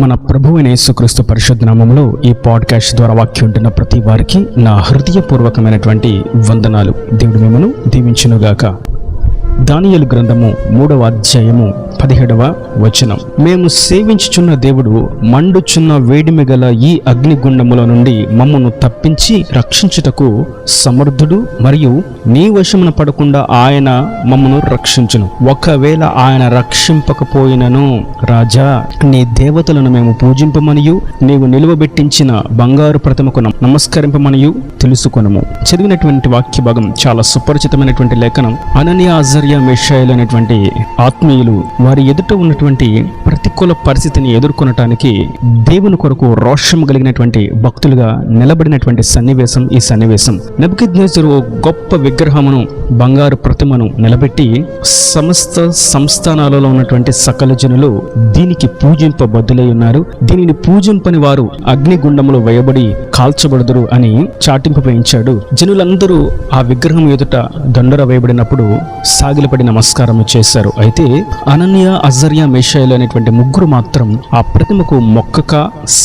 మన ప్రభువైన యేసుక్రీస్తు పరిశుద్ధ నామములో ఈ పాడ్కాస్ట్ ద్వారా వాక్యం ఉంటున్న ప్రతి వారికి నా హృదయపూర్వకమైనటువంటి వందనాలు. దేవుడు మిమ్మను దీవించునుగాక. దానియేలు గ్రంథము 3వ అధ్యాయము 17వ వచనం. మేము సేవించుచున్న దేవుడు మండుచున్న వేడిమి గల ఈ అగ్నిగుండముల నుండి మమ్మను తప్పించి రక్షించుటకు సమర్థుడు, మరియు నీ వశమున పడకుండా ఆయన మమ్మను రక్షించును. ఒకవేళ ఆయన రక్షింపకపోయినను రాజా, నీ దేవతలను మేము పూజింపమనియు నీవు నిలువబెట్టించిన బంగారు ప్రతిమకు నమస్కరింపమనియు తెలుసుకొనము. చదివినటువంటి వాక్య భాగం చాలా సుపరిచితమైనటువంటి లేఖనం. అననీయ అజర్యా మీషాయేలు అనేటువంటి ఆత్మీయులు వారి ఎదుట ఉన్నటువంటి ప్రతికూల పరిస్థితిని ఎదుర్కొనటానికి దేవుని కొరకు రోషం కలిగినటువంటి భక్తులుగా నిలబడినటువంటి సన్నివేశం ఈ సన్నివేశం. నెబుకద్నెజరు గొప్ప విగ్రహమును, బంగారు ప్రతిమను నిలబెట్టి సమస్త సంస్థానాలలో ఉన్నటువంటి సకల జనులు దీనికి పూజింపబద్దులై ఉన్నారు, దీనిని పూజింపని వారు అగ్నిగుండములో వేయబడి కాల్చబడుదురు అని చాటింపు వేయించాడు. జనులందరూ ఆ విగ్రహం ఎదుట దండర వేయబడినప్పుడు సాగిలపడి నమస్కారం చేశారు. అయితే అననీయ అజర్యా మీషాయేలు అనేటువంటి ముగ్గురు మాత్రం ఆ ప్రతిమకు మొక్కక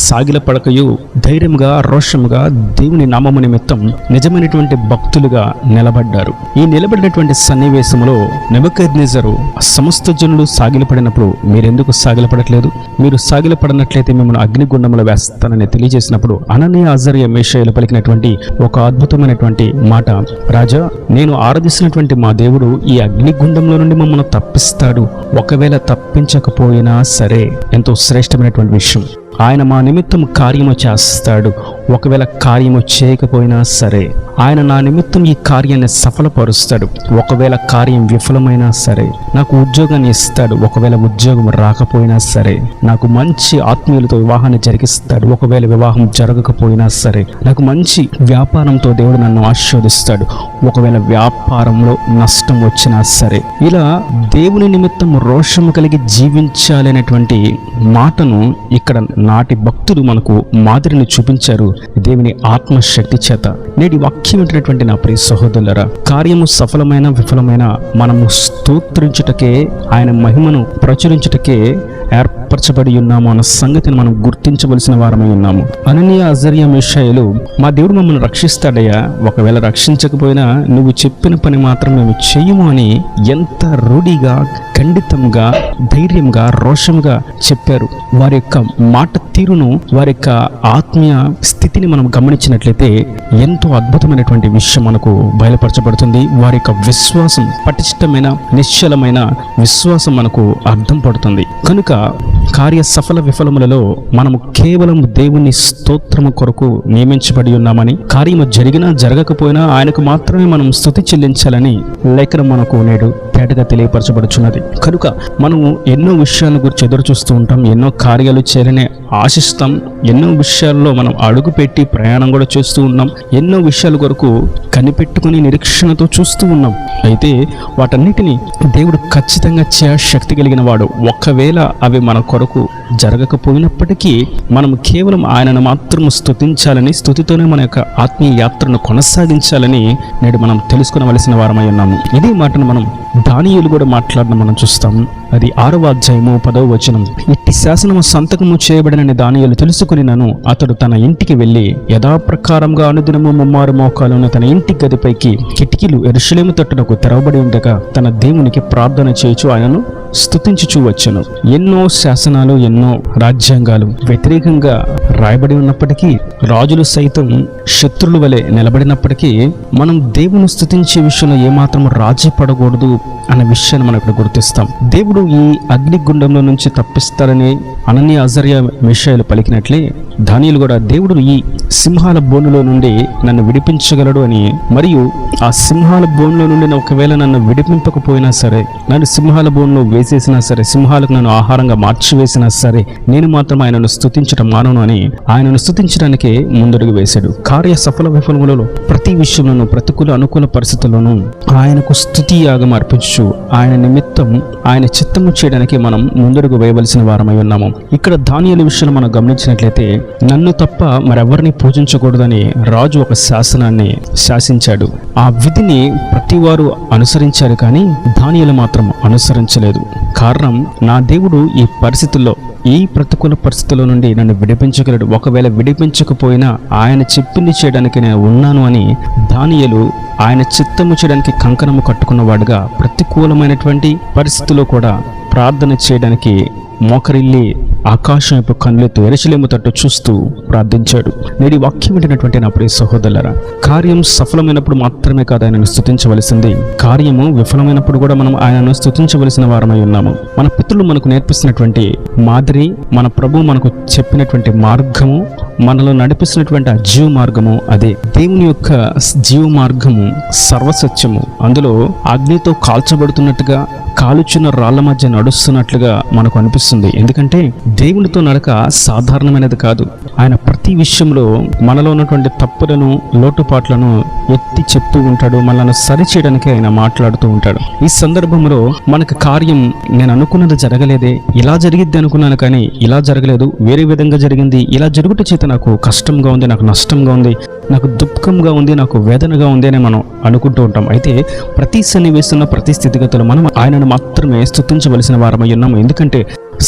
సాగిలపడకయు ధైర్యంగా రోషముగా దేవుని నామము నిమిత్తం నిజమైనటువంటి భక్తులుగా నిలబడ్డారు. ఈ నిలబడినటువంటి సన్నివేశంలో నెబుకద్నెజరు సమస్త జనులు సాగిలపడినప్పుడు మీరెందుకు సాగిలపడట్లేదు, మీరు సాగిలపడినట్లయితే మిమ్మల్ని అగ్నిగుండంలో వేస్తానని తెలియజేసినప్పుడు అననీయ అజర్యా మీషాయేలు పలికినటువంటి ఒక అద్భుతమైనటువంటి మాట, రాజా, నేను ఆరాధిస్తున్నటువంటి మా దేవుడు ఈ అగ్నిగుండంలో నుండి మమ్మల్ని తప్పిస్తాడు. ఒకవేళ తప్పించకపోయినా సరే, ఎంతో శ్రేష్టమైనటువంటి విషయం, ఆయన మా నిమిత్తం కార్యము చేస్తాడు. ఒకవేళ కార్యము చేయకపోయినా సరే, ఆయన నా నిమిత్తం ఈ కార్యాన్ని సఫలపరుస్తాడు. ఒకవేళ కార్యం విఫలమైనా సరే, నాకు ఉద్యోగాన్ని ఇస్తాడు. ఒకవేళ ఉద్యోగం రాకపోయినా సరే, నాకు మంచి ఆత్మీయులతో వివాహాన్ని జరిగిస్తాడు. ఒకవేళ వివాహం జరగకపోయినా సరే, నాకు మంచి వ్యాపారంతో దేవుడు నన్ను ఆశీర్వదిస్తాడు. ఒకవేళ వ్యాపారంలో నష్టం వచ్చినా సరే, ఇలా దేవుని నిమిత్తం రోషము కలిగి జీవించాలనేటువంటి మాటను ఇక్కడ నాటి భక్తులు మనకు మాదిరిని చూపించారు దేవుని ఆత్మశక్తి చేత. నేటి వాక్యం ఏంటంటే నా ప్రియ సహోదరులారా, కార్యము సఫలమైన విఫలమైన మనము స్తోత్రించుటకే, ఆయన మహిమను ప్రచురించుటకే ఏర్పరచబడి ఉన్నాము అన్న సంగతిని మనం గుర్తించవలసిన వారమై ఉన్నాము. అననీయ అజర్యా మీషాయేలు, మా దేవుడు మమ్మల్ని రక్షిస్తాడయ్యా, ఒకవేళ రక్షించకపోయినా నువ్వు చెప్పిన పని మాత్రం మేము చెయ్యము అని ఎంత రూఢిగా, ఖండితంగా, ధైర్యంగా, రోషంగా చెప్పారు. వారి యొక్క మాట తీరును, వారి యొక్క ఆత్మీయ స్థితిని మనం గమనించినట్లయితే ఎంతో అద్భుతమైనటువంటి విషయం మనకు బయలుపరచబడుతుంది. వారి యొక్క విశ్వాసం, పటిష్టమైన నిశ్చలమైన విశ్వాసం మనకు అర్థం పడుతుంది. కనుక కార్య సఫల విఫలములలో మనము కేవలం దేవుని స్తోత్రము కొరకు నియమించబడి ఉన్నామని, కార్యము జరిగినా జరగకపోయినా ఆయనకు మాత్రమే మనం స్తుతి చెల్లించాలని లేఖనం మనకు నేడు తేటగా తెలియపరచబడుచున్నది. కనుక మనము ఎన్నో విషయాల గురించి ఎదురు చూస్తూ ఉంటాం, ఎన్నో కార్యాలు చేయాలని ఆశిస్తాం, ఎన్నో విషయాల్లో మనం అడుగుపెట్టి ప్రయాణం కూడా చేస్తూ ఉన్నాం, ఎన్నో విషయాల కొరకు కనిపెట్టుకుని నిరీక్షణతో చూస్తూ ఉన్నాం. అయితే వాటన్నిటిని దేవుడు ఖచ్చితంగా శక్తి కలిగిన వాడు. ఒకవేళ అవి మన కొరకు జరగకపోయినప్పటికీ మనం కేవలం ఆయనను మాత్రం స్తుతించాలని, స్తుతితోనే మన యొక్క ఆత్మీయ యాత్రను కొనసాగించాలని నేడు మనం తెలుసుకునవలసిన వారమై ఉన్నాము. ఇదే మాటను మనం దానియేలు కూడా మాట్లాడడం మనం చూస్తాం. అది 6వ అధ్యాయము 10వ వచనం. ఇట్టి శాసనము సంతకము చేయబడినని దానియేలు తెలుసుకునినను అతడు తన ఇంటికి వెళ్ళి యథాప్రకారంగా అనుదినము ముమ్మారు మోకాలును తన ఇంటి గదిపైకి కిటికీలు యెరూషలేము తట్టునకు తెరవబడి ఉండగా తన దేవునికి ప్రార్థన చేయుచు ఆయనను స్తుతించుచూ వచ్చెను. ఎన్నో శాసనాలు, ఎన్నో రాజ్యాంగాలు వ్యతిరేకంగా రాయబడి ఉన్నప్పటికీ, రాజులు సైతం శత్రుల వలె నిలబడినప్పటికీ, మనం దేవుని స్తుతించే విషయంలో ఏమాత్రం రాజీ పడకూడదు అన్న విషయాన్ని మనం ఇక్కడ గుర్తిస్తాం. దేవుడు ఈ అగ్నిగుండంలో నుంచి తప్పిస్తారని అననీయ అజర్యా మీషాయేలు పలికినట్లే దానియేలు కూడా దేవుడు ఈ సింహాల బోనులో నుండి నన్ను విడిపించగలడు అని, మరియు ఆ సింహాల బోన్లో నుండి ఒకవేళ నన్ను విడిపింపకపోయినా సరే, నన్ను సింహాల బోన్లో వేసేసినా సరే, సింహాలకు నన్ను ఆహారంగా మార్చివేసినా సరే, నేను మాత్రం ఆయనను స్తుతించడం మానను అని ఆయనను స్తుతించడానికే ముందడుగు వేశాడు. కార్య సఫల విఫలములలో ప్రతి విషయంలోనూ, ప్రతికూల అనుకూల పరిస్థితుల్లోనూ ఆయనకు స్తుతి యాగం అర్పించు, ఆయన నిమిత్తం ఆయన చిత్తము చేయడానికి మనం ముందడుగు వేయవలసిన వారమై ఉన్నాము. ఇక్కడ దానియేలు విషయంలో మనం గమనించినట్లయితే, నన్ను తప్ప మరెవరిని పూజించకూడదని రాజు ఒక శాసనాన్ని శాసించాడు. ఆ విధిని ప్రతి వారు అనుసరించారు, కానీ దానియేలు మాత్రం అనుసరించలేదు. కారణం, నా దేవుడు ఈ పరిస్థితుల్లో ఈ ప్రతికూల పరిస్థితుల నుండి నన్ను విడిపించగలడు, ఒకవేళ విడిపించకపోయినా ఆయన చెప్పింది చేయడానికి నేను ఉన్నాను అని దానియేలు ఆయన చిత్తము చేయడానికి కంకణము కట్టుకున్నవాడుగా ప్రతికూలమైనటువంటి పరిస్థితుల్లో కూడా ప్రార్థన చేయడానికి మోకరిల్లి ఆకాశం వైపు కన్నులెత్తు యెరూషలేము తట్టు చూస్తూ ప్రార్థించాడు. నేటి వాక్యం వింటున్నటువంటి నా ప్రియ సహోదరులారా, కార్యం సఫలమైనప్పుడు మాత్రమే కాదు ఆయనను స్తుతించవలసింది, కార్యము విఫలమైనప్పుడు కూడా మనం ఆయనను స్తుతించవలసిన వారమై ఉన్నాము. మన పితరులు మనకు నేర్పిస్తున్నటువంటి మాదిరి, మన ప్రభు మనకు చెప్పినటువంటి మార్గము, మనలో నడిపిస్తున్నటువంటి ఆ జీవ మార్గము అదే. దేవుని యొక్క జీవ మార్గము సర్వసత్యము. అందులో అగ్నితో కాల్చబడుతున్నట్టుగా, కాలుచున్న రాళ్ల మధ్య నడుస్తున్నట్లుగా మనకు అనిపిస్తుంది. ఎందుకంటే దేవునితో నడక సాధారణమైనది కాదు. ఆయన ప్రతి విషయంలో మనలో ఉన్నటువంటి తప్పులను, లోటుపాట్లను ఎత్తి చెప్తూ ఉంటాడు. మనల్ని సరిచేయడానికి ఆయన మాట్లాడుతూ ఉంటాడు. ఈ సందర్భంలో మనకు కార్యం నేను అనుకున్నది జరగలేదే, ఇలా జరిగిద్ది అనుకున్నాను కానీ ఇలా జరగలేదు, వేరే విధంగా జరిగింది, ఇలా జరుగుట చేత నాకు కష్టంగా ఉంది, నాకు నష్టంగా ఉంది, నాకు దుఃఖంగా ఉంది, నాకు వేదనగా ఉంది అని మనం అనుకుంటూ ఉంటాం. అయితే ప్రతి సన్నివేశంలో, ప్రతి స్థితిగతులు మనం ఆయనను మాత్రమే స్తుతించవలసిన వారమై ఉన్నాము. ఎందుకంటే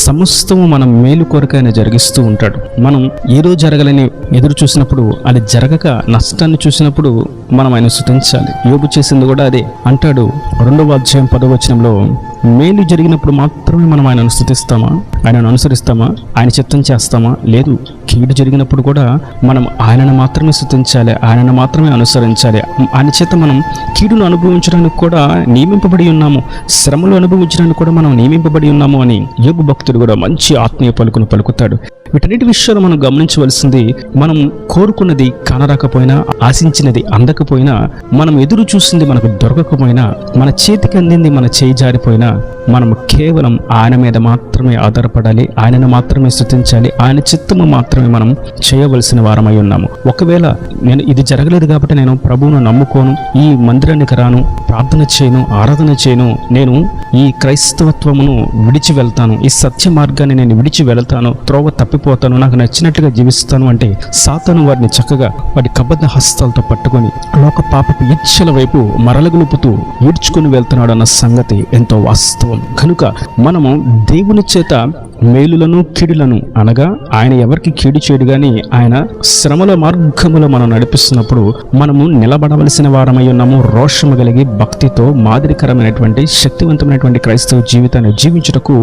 సమస్తము మనం మేలు కొరకు ఆయన జరిగిస్తూ ఉంటాడు. మనం ఏదో జరగాలని ఎదురు చూసినప్పుడు, అది జరగక నష్టాన్ని చూసినప్పుడు మనం ఆయన స్తుతించాలి. యోబు చేసింది కూడా అదే. అంటాడు 2వ అధ్యాయం 10వ వచనంలో, మేలు జరిగినప్పుడు మాత్రమే మనం ఆయనను స్తుతిస్తామా, ఆయనను అనుసరిస్తామా, ఆయన చిత్తం చేస్తామా? లేదు. కీడు జరిగినప్పుడు కూడా మనం ఆయనను మాత్రమే స్తుతించాలి, ఆయనను మాత్రమే అనుసరించాలి. ఆయన చేత మనం కీడును అనుభవించడానికి కూడా నియమింపబడి ఉన్నాము, శ్రమలు అనుభవించడానికి కూడా మనం నియమింపబడి ఉన్నాము అని యోబు భక్తుడు కూడా మంచి ఆత్మీయ పలుకును పలుకుతాడు. వీటన్నిటి విషయాలు మనం గమనించవలసింది, మనం కోరుకున్నది కానరాకపోయినా, ఆశించినది అందకపోయినా, మనం ఎదురు చూసింది మనకు దొరకకపోయినా, మన చేతికి అందింది మన చేయి జారిపోయినా, మనం కేవలం ఆయన మీద మాత్రమే ఆధారపడాలి, ఆయనను మాత్రమే స్తుతించాలి, ఆయన చిత్తము మాత్రమే మనం చేయవలసిన వారమై ఉన్నాము. ఒకవేళ నేను ఇది జరగలేదు కాబట్టి నేను ప్రభువును నమ్ముకోను, ఈ మందిరానికి రాను, ప్రార్థన చేయను, ఆరాధన చేయను, నేను ఈ క్రైస్తవత్వమును విడిచి వెళ్తాను, ఈ సత్య మార్గాన్ని నేను విడిచి వెళ్తాను, త్రోవ తప్పిపోతాను, నాకు నచ్చినట్లుగా జీవిస్తాను అంటే సాతాను వారిని చక్కగా వాటి కబద్ధ హస్తాలతో పట్టుకొని లోక పాపపు ఇచ్చల వైపు మరలగొలుపుతూ ఈడ్చుకుని వెళ్తున్నాడు అన్న సంగతి ఎంతో వాస్తవం. కనుక మనము దేవుని చేత మేలులను, కీడులను, అనగా ఆయన ఎవరికి కీడు చేయడు గాని ఆయన శ్రమల మార్గములో మనం నడిపిస్తున్నప్పుడు మనము నిలబడవలసిన వారమై ఉన్నాము. రోషము కలిగి భక్తితో మాదిరికరమైనటువంటి శక్తివంతమైనటువంటి క్రైస్తవ జీవితాన్ని జీవించుటకు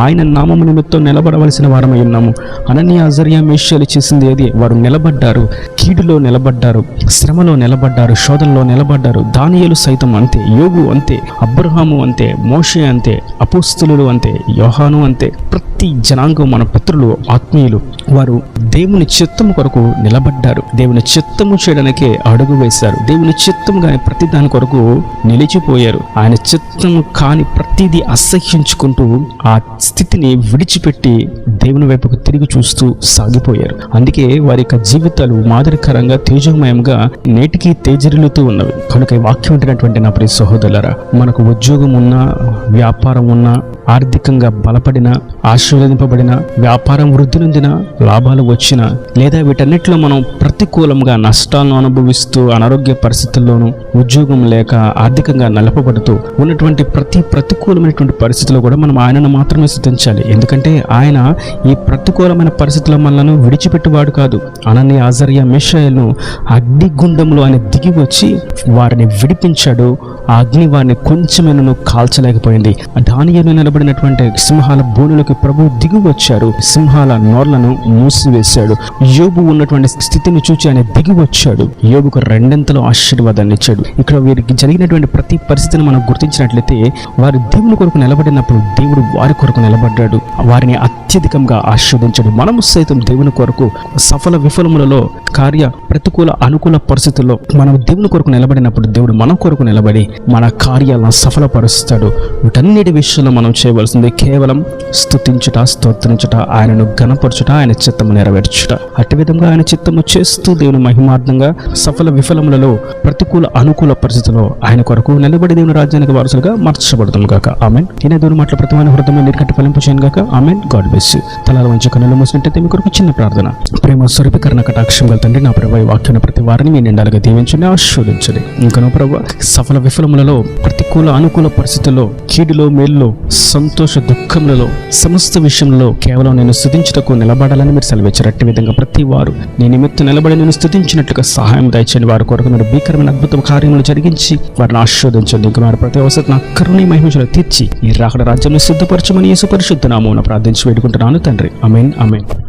ఆయన నామము నిమిత్తం నిలబడవలసిన వారమై ఉన్నాము. అననీయ, అజర్యా, మేషాలు చేసింది ఏది? వారు నిలబడ్డారు, కీడులో నిలబడ్డారు, శ్రమలో నిలబడ్డారు, శోధనలో నిలబడ్డారు. దానియేలు సైతం అంతే, యోబు అంతే, అబ్రహాము అంతే, మోషే అంతే, అపోస్తలులు అంతే, యోహాను అంతే. ప్రతి జనాంగం, మన పితరులు, ఆత్మీయులు, వారు దేవుని చిత్తము కొరకు నిలబడ్డారు, దేవుని చిత్తము చేయడానికే అడుగు వేశారు, దేవుని చిత్తము కాని ప్రతి దాని కొరకు నిలిచిపోయారు. ఆయన చిత్తము కాని ప్రతిదీ అసహ్యించుకుంటూ ఆ స్థితిని విడిచిపెట్టి దేవుని వైపుకు తిరిగి చూస్తూ సాగిపోయారు. అందుకే వారి యొక్క జీవితాలు మాదిరికరంగా, తేజోమయంగా నేటికి తేజరిల్లుతూ ఉన్నవి. కనుక ఈ వాక్యం వింటున్నటువంటి నా ప్రియ సహోదరులారా, మనకు ఉద్యోగం ఉన్నా, వ్యాపారం ఉన్నా, ఆర్థికంగా బలపడిన, ఆశీర్వదింపబడిన, వ్యాపారం వృద్ధి నొందిన, లాభాలు వచ్చిన, లేదా వీటన్నిటిలో మనం ప్రతికూలంగా నష్టాలను అనుభవిస్తూ, అనారోగ్య పరిస్థితుల్లోనూ, ఉద్యోగం లేక ఆర్థికంగా నలపబడుతూ ఉన్నటువంటి ప్రతి ప్రతికూలమైనటువంటి పరిస్థితుల్లో కూడా మనం ఆయనను మాత్రమే స్తుతించాలి. ఎందుకంటే ఆయన ఈ ప్రతికూలమైన పరిస్థితుల్లో మనలను విడిచిపెట్టువాడు కాదు. అననీయ, అజర్యా, మేషాలను అగ్నిగుండంలో ఆయన దిగి వచ్చి వారిని విడిపించాడు. ఆ అగ్ని వారిని కొంచెమైనను కాల్చలేకపోయింది. దానియేలు నిలబడినటువంటి సింహాల బోనులకు ప్రభు దిగి వచ్చారు, సింహాల నోర్లను మూసివేశాడు. యోబు ఉన్నటువంటి స్థితిని చూచి ఆయన దిగి వచ్చాడు, యోబుకు 2 ఆశీర్వాదాన్ని ఇచ్చాడు. ఇక్కడ వీరికి జరిగినటువంటి ప్రతి పరిస్థితిని మనం గుర్తించినట్లయితే, వారి దేవుని కొరకు నిలబడినప్పుడు దేవుడు వారి కొరకు నిలబడ్డాడు, వారిని అత్యధికంగా ఆశీర్వదించాడు. మనము సైతం దేవుని కొరకు సఫల విఫలములలో, కార్య ప్రతికూల అనుకూల పరిస్థితుల్లో మనం దేవుని కొరకు నిలబడినప్పుడు దేవుడు మన కొరకు నిలబడి మన కార్యాలను సఫలపరుస్తాడు. వీటన్నిటి విషయంలో మనం చేయవలసింది కేవలం స్తుతించుట, స్తోత్రించుట, ఆయనను ఘనపరచుట, ఆయన చిత్తము నెరవేర్చుట. అట్టి విధంగా ఆయన చిత్తము చేస్తూ దేవుని మహిమార్థంగా సఫల విఫలములలో, ప్రతికూల అనుకూల పరిస్థితుల్లో ఆయన కొరకు నిలబడి దేవుని రాజ్యానికి వారసులుగా మార్చబడుతుంది గాక. ఆమెన్. ఈయన దేవుని మాటల ప్రతిమైన హృదయంలో నీటికట్టి ఫలింపు చేయను గాక. ఆమెన్. God bless you. తలాల వంచి కన్నులు మూసినట్టయితే మీ కొరకు చిన్న ప్రార్థన. ప్రేమ స్వరూపీకరణ కటాక్షం గల తండ్రి, నా ప్రభు వాక్యాన్ని ప్రతి వారిని మీ నిండాలుగా దీవించండి, ఆశీర్వదించండి. ఇంకా ప్రభు సఫల విఫలములలో, ప్రతికూల అనుకూల పరిస్థితుల్లో, కీడులో, మేలులో, సంతోష దుఃఖములలో సమస్త విషయంలో కేవలం నేను స్తుతించుటకు నిలబడాలని మీరు సెలవిచ్చారు. అట్టి విధంగా ప్రతి వారు నీ నిమిత్తం నిలబడి నేను స్తుతించినట్లుగా సహాయం దయచేయండి. వారి కొరకు మీరు భీకరమైన అద్భుత కార్యములు జరిగించి వారిని ఆశీర్వదించండి. ఇంకా వారి ప్రతి అవసరం నా కరుణ మహిమలు తీర్చి ఈ రాకడ రాజ్యాన్ని సిద్ధపరచమని యేసు పరిశుద్ధ నామమున ప్రార్థించి వేడుకుంటున్నాను తండ్రి. ఆమేన్ ఆమేన్.